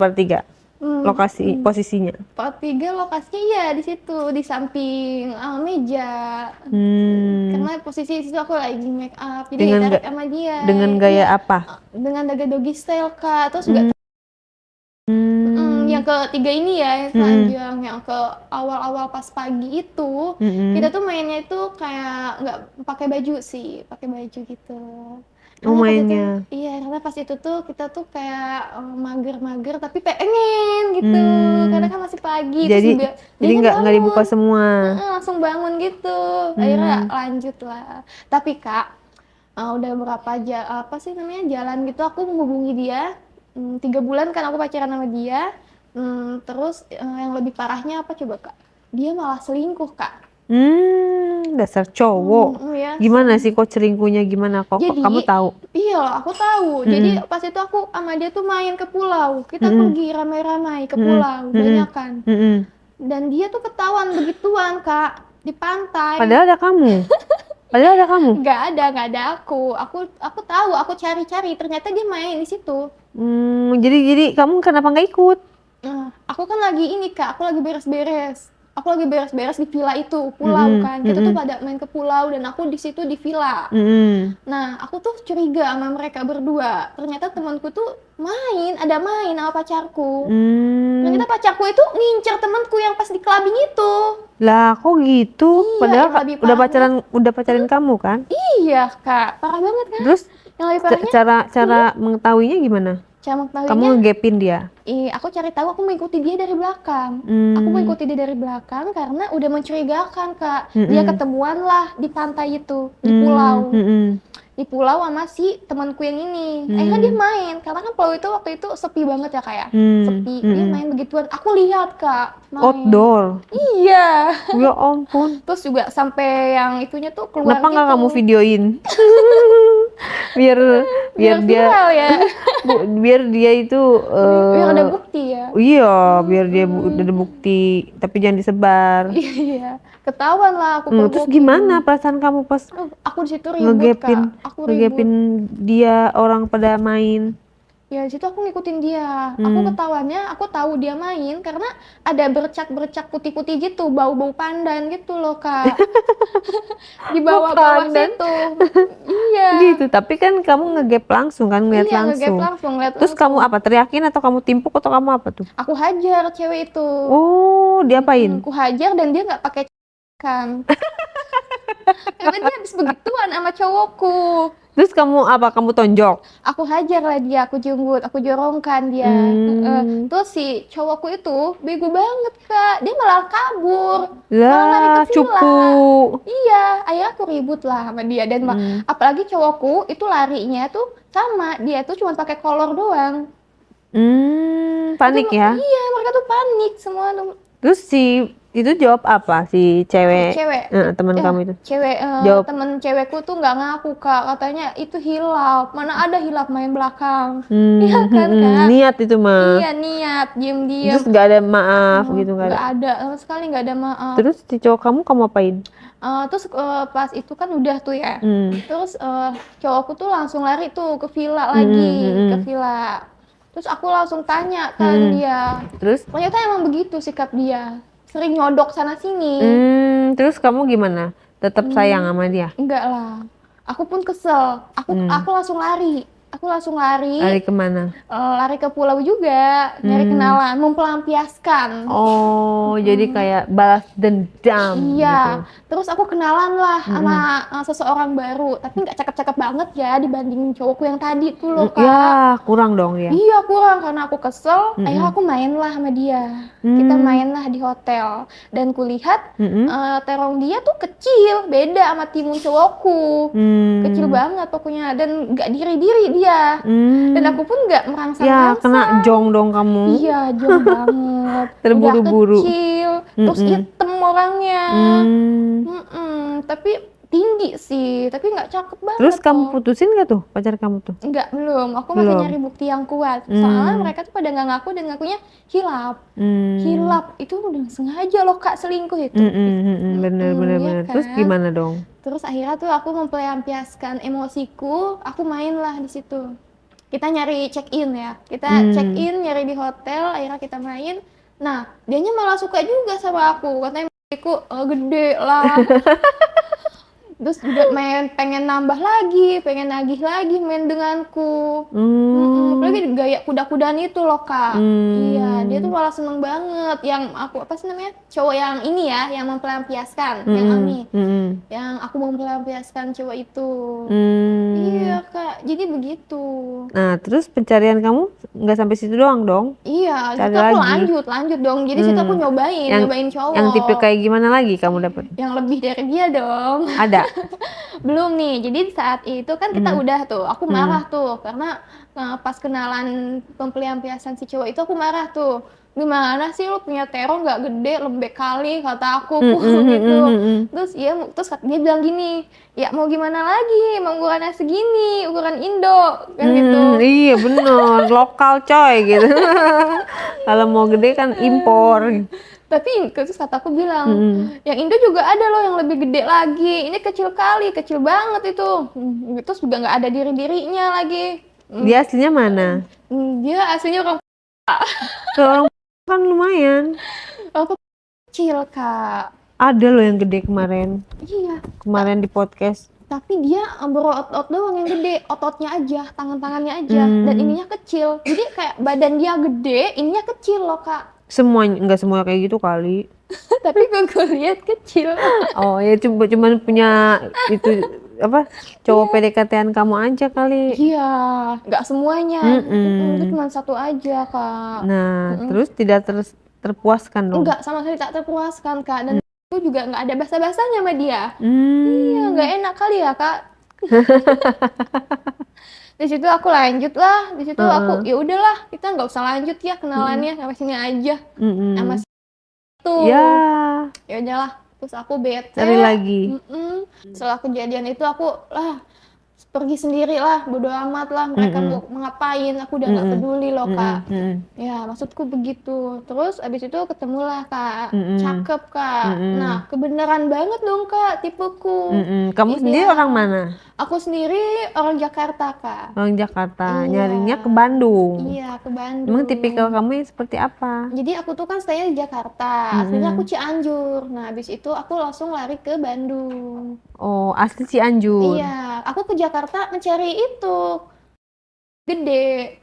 Bertiga. Lokasi Hmm, posisinya. part 3 lokasinya ya di situ, di samping meja. Hmm. Karena posisi di situ aku lagi make up, jadi Dengan ditarik sama dia. dengan Iya, gaya apa? dengan daga doggy style Kak. Terus juga Hmm. Hmm. yang ketiga ini ya, yang Hmm. selanjutnya yang ke awal-awal pas pagi itu, kita Hmm. tuh mainnya itu kayak nggak pakai baju sih, pakai baju gitu. Oh, Karena pas itu, mainnya. iya, karena pas itu tuh kita tuh kayak mager-mager tapi pengen gitu, karena Hmm. kan masih pagi, terus Jadi juga dia jadi kan nggak bangun. dibuka semua. Langsung bangun gitu, akhirnya Hmm. lanjut lah. Tapi Kak, udah berapa apa sih namanya jalan gitu aku menghubungi dia. 3 bulan kan aku pacaran sama dia. Terus yang lebih parahnya apa coba Kak, dia malah selingkuh Kak. Dasar cowok. Ya Gimana sih kok selingkuhnya gimana kok jadi kamu tahu? iya aku tahu, jadi Hmm. pas itu aku sama dia tuh main ke pulau, kita Hmm. pergi ramai-ramai ke Hmm. pulau Hmm. banyak kan, Hmm. dan dia tuh ketahuan begituan Kak di pantai. Padahal ada kamu. Padahal ada kamu. Nggak ada aku tahu, aku cari-cari ternyata dia main di situ. Jadi kamu kenapa nggak ikut? Nah, aku kan lagi ini Kak, aku lagi beres-beres. Aku lagi beres-beres di villa itu, pulau Hmm. kan. Kita tuh Hmm. pada main ke pulau dan aku di situ di villa. Hmm. Nah, aku tuh curiga sama mereka berdua. Ternyata temanku tuh ada main sama pacarku. Hmm. Ternyata pacarku itu ngincer temanku yang pas di clubbing itu. Lah kok gitu? Iya, Padahal yang lebih udah parahnya. udah pacarin kamu kan? Iya, Kak. Parah banget kan? Terus Yang lebih parahnya, cara mengetahuinya gimana? cara Kamu mengetahuinya, ngegapin dia? Aku cari tahu, aku mengikuti dia dari belakang. Aku Hmm. mengikuti dia dari belakang karena udah mencurigakan, Kak. Dia Hmm. ketemuan lah di pantai itu, di Hmm. pulau. Hmm. Di pulau sama si temanku yang ini. Akhirnya dia Hmm. main, karena kan pulau itu waktu itu sepi banget ya, kayak Hmm. sepi. Dia Hmm. main begituan. Aku lihat, Kak, main. Outdoor. Iya. Ya ampun. Terus juga sampai yang itunya tuh keluar Kenapa nggak kamu gitu. videoin? biar biar Biar dia viral ya. biar dia itu Biar ada bukti ya. iya, biar dia ada Mm-mm. bukti, tapi jangan disebar. Iya, ketahuan lah aku Terus gimana pergokin. perasaan kamu pas Aku di situ ribut ngegapin Kak, aku ribut. ngegapin dia orang pada main? Ya di situ aku ngikutin dia. Aku Hmm. ketahuannya, aku tahu dia main karena ada bercak-bercak putih-putih gitu, bau-bau pandan gitu loh Kak. Di bawah-bawah Pandan situ. Iya, gitu, tapi kan kamu ngegap langsung kan, ngeliat iya ngegap langsung. langsung, lihat Terus kamu langsung. apa, teriakin atau kamu timpuk atau kamu apa tuh? Aku hajar cewek itu. Oh, diapain? Aku hajar dan dia nggak pakai kan. Karena dia habis begituan sama cowokku. Terus kamu apa, kamu tonjok? Aku hajar lah dia, aku junggut, aku jorongkan dia. Hmm. Terus si cowokku itu bego banget Kak, dia malah kabur, malah lari ke Lah, villa. cupu. Iya, akhirnya aku ribut lah sama dia dan Hmm. apalagi cowokku itu larinya tuh sama dia tuh cuma pakai kolor doang. Panik ya. Iya, mereka tuh panik semua tuh. Terus si itu jawab apa, si cewek, Cewek, teman kamu itu? cewek, Jawab. temen cewekku tuh nggak ngaku Kak, katanya itu hilaf, mana ada hilaf main belakang. Iya kan Kak? Niat itu mah. Iya niat, diem-diem. Terus gak ada maaf gitu, gak ada. Nggak ada, sama sekali nggak ada maaf. Terus si cowok kamu apain? Terus pas itu kan udah tuh ya. Terus cowokku tuh langsung lari tuh ke villa lagi, ke villa. Terus aku langsung tanya kan dia. Terus? Ternyata emang begitu sikap dia. Sering nyodok sana sini. Terus kamu gimana? Tetap sayang sama dia? Enggak lah. Aku pun kesel. Aku langsung lari. Aku langsung lari. Lari kemana? Lari ke pulau juga, nyari kenalan, mempelampiaskan. Oh, jadi kayak balas dendam Iya, gitu. terus aku kenalan lah sama seseorang baru, tapi nggak cakep-cakep banget ya dibandingin cowokku yang tadi tuh loh Kak. Ya, kurang dong dia. Iya kurang, karena aku kesel, akhirnya aku main lah sama dia. Kita main lah di hotel, dan kulihat terong dia tuh kecil, beda sama timun cowokku. Kecil banget pokoknya, dan nggak diri-diri dia. Dan aku pun nggak Ya, merangsang-rangsang. kena jong dong kamu. Iya, jong banget. Terburu-buru. Udah kecil, terus hitam orangnya. Tapi tinggi sih, tapi nggak cakep banget. Terus kamu kok. putusin gak tuh pacar kamu tuh? Enggak, belum. Aku masih Belum. nyari bukti yang kuat. Soalnya mereka tuh pada nggak ngaku dan ngakunya hilap. Hilap itu udah sengaja loh Kak selingkuh itu. Bener. Ya Terus kan? gimana dong? Terus akhirnya tuh aku mempelampiaskan emosiku, aku main lah di situ. kita nyari check in ya, kita check in nyari di hotel, akhirnya kita main. Nah dianya malah suka juga sama aku, katanya aku gede lah. Terus juga pengen nambah lagi, pengen nagih lagi main denganku. Apalagi gaya kuda-kudaan itu loh Kak. Iya, dia tuh malah seneng banget. Yang aku apa sih namanya, cowok yang ini ya, yang mempelampiaskan, yang Ami, yang aku mempelampiaskan cowok itu. Iya Kak, jadi begitu. Nah, terus pencarian kamu nggak sampai situ doang dong? Iya, Cari situ aku lagi. lanjut dong. Jadi situ aku nyobain cowok. Yang tipe kayak gimana lagi kamu dapet? Yang lebih dari dia dong. Ada? Belum nih, jadi saat itu kan kita udah tuh, aku marah tuh karena pas kenalan pelampiasan si cowok itu aku marah tuh, gimana sih lu punya terong nggak gede, lembek kali kata aku gitu. Terus dia bilang gini, ya mau gimana lagi, emang ukurannya segini, ukuran Indo kan gitu. Iya bener, lokal coy gitu. Kalau mau gede kan impor. Tapi terus kataku bilang, yang Indo juga ada loh yang lebih gede lagi. Ini kecil kali, kecil banget itu. Terus juga nggak ada diri-dirinya lagi. Dia aslinya mana? Dia aslinya orang Kalau orang kan lumayan. apa kecil Kak. Ada loh yang gede kemarin. Iya. Kemarin di podcast. Tapi dia berotot doang yang gede, ototnya aja, tangan-tangannya aja, dan ininya kecil. Jadi kayak badan dia gede, ininya kecil loh Kak. Semuanya nggak semua kayak gitu kali. Tapi gue lihat kecil. Oh ya cuman punya itu apa cowok PDKT-an kamu aja kali. Iya, nggak semuanya. Itu cuma satu aja Kak. Nah terus tidak terpuaskan dong? Enggak, sama sekali tak terpuaskan Kak. Dan aku juga nggak ada basa-basanya sama dia. Iya, nggak enak kali ya Kak. Di situ aku lanjut lah, di situ aku ya udahlah kita nggak usah lanjut ya kenalannya, sampai sini aja. Sama si itu ya udahlah, terus aku bete cari lagi. Setelah kejadian itu aku pergi sendiri lah, bodo amat lah mereka mau ngapain, aku udah nggak peduli loh Kak. Ya maksudku begitu. Terus abis itu ketemulah Kak, cakep Kak. Nah kebenaran banget dong Kak tipeku. Kamu sendiri orang mana? Aku sendiri orang Jakarta Kak. Orang Jakarta. Iya. Nyarinya ke Bandung. Iya ke Bandung. Emang tipikal kamu yang seperti apa? Jadi aku tuh kan stay di Jakarta, aslinya aku Cianjur. Nah habis itu aku langsung lari ke Bandung. Oh asli Cianjur. Iya, aku ke Jakarta mencari itu gede.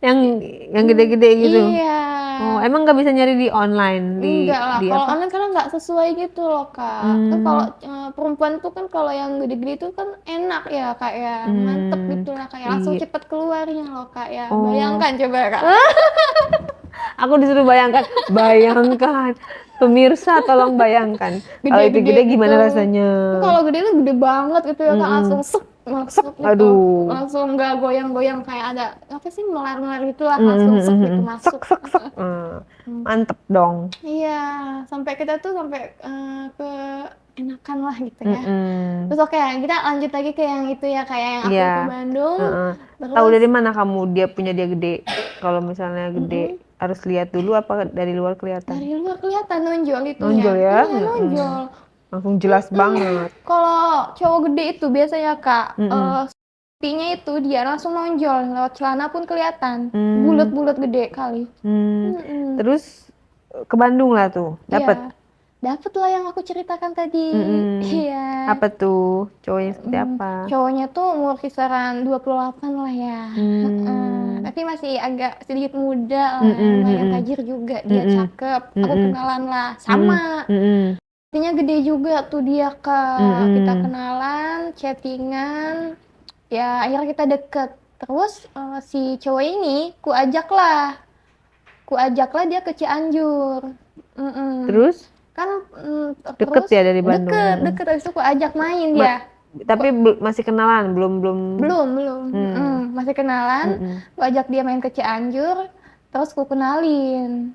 yang gede-gede gitu. Iya. Oh emang nggak bisa nyari di online Enggak lah, kalau apa? online karena nggak sesuai gitu loh Kak. Kan kalau perempuan tuh kan kalau yang gede-gede itu kan enak ya Kak ya, mantep gitu lah kayak langsung cepet keluarnya loh Kak ya. Bayangkan coba Kak. Aku disuruh bayangkan. Pemirsa tolong bayangkan. Kalau itu gede gimana rasanya? Kalau gede tuh gede banget gitu ya Kak, langsung masuk gitu. Aduh. Langsung nggak goyang-goyang kayak ada apa sih melar-melar gitulah, langsung gitu masuk. Mantep dong. Iya, sampai kita tuh sampai ke enakan lah gitu ya. Terus oke, kita lanjut lagi ke yang itu ya, kayak yang aku ke Bandung. Terus, tahu dari mana kamu dia gede? Kalau misalnya gede harus lihat dulu apa dari luar kelihatan? Dari luar kelihatan nonjol itu Nonjol ya? Iya, nonjol. Langsung jelas banget. Kalau cowok gede itu biasanya Kak, pipinya itu dia langsung nonjol, lewat celana pun kelihatan. Bulat-bulat gede kali. Terus ke Bandung lah tuh, dapet? Iya. Dapet lah yang aku ceritakan tadi. Iya. Apa tuh? Cowoknya seperti apa? Cowoknya tuh umur kisaran 28 lah ya. Tapi masih agak sedikit muda lah, lumayan tajir juga, dia cakep. Aku kenalan lah, sama. Artinya gede juga tuh dia Kak. Kita kenalan, chattingan, ya akhirnya kita deket. Terus si cowok ini ku ajaklah dia ke Cianjur. Terus? Kan deket ya dari Bandung? Deket, habis itu aku ajak main dia. Tapi masih kenalan? Belum? Masih kenalan, aku ajak dia main ke Cianjur, terus aku kenalin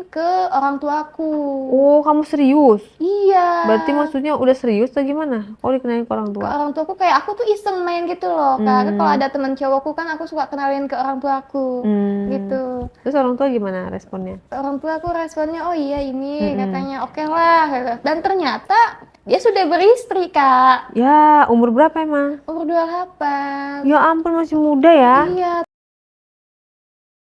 ke orang tuaku. Oh kamu serius? Iya. Berarti maksudnya udah serius atau gimana? Kok dikenalin ke orang tua? Ke orang tuaku, kayak aku tuh iseng main gitu loh Kak. Kalau ada teman cowokku kan aku suka kenalin ke orang tuaku gitu. Terus orang tua gimana responnya? Orang tua aku responnya, oh iya ini, katanya oke lah. Dan ternyata dia sudah beristri, Kak. Ya, umur berapa emang? Umur 28. Ya ampun, masih muda ya. Iya.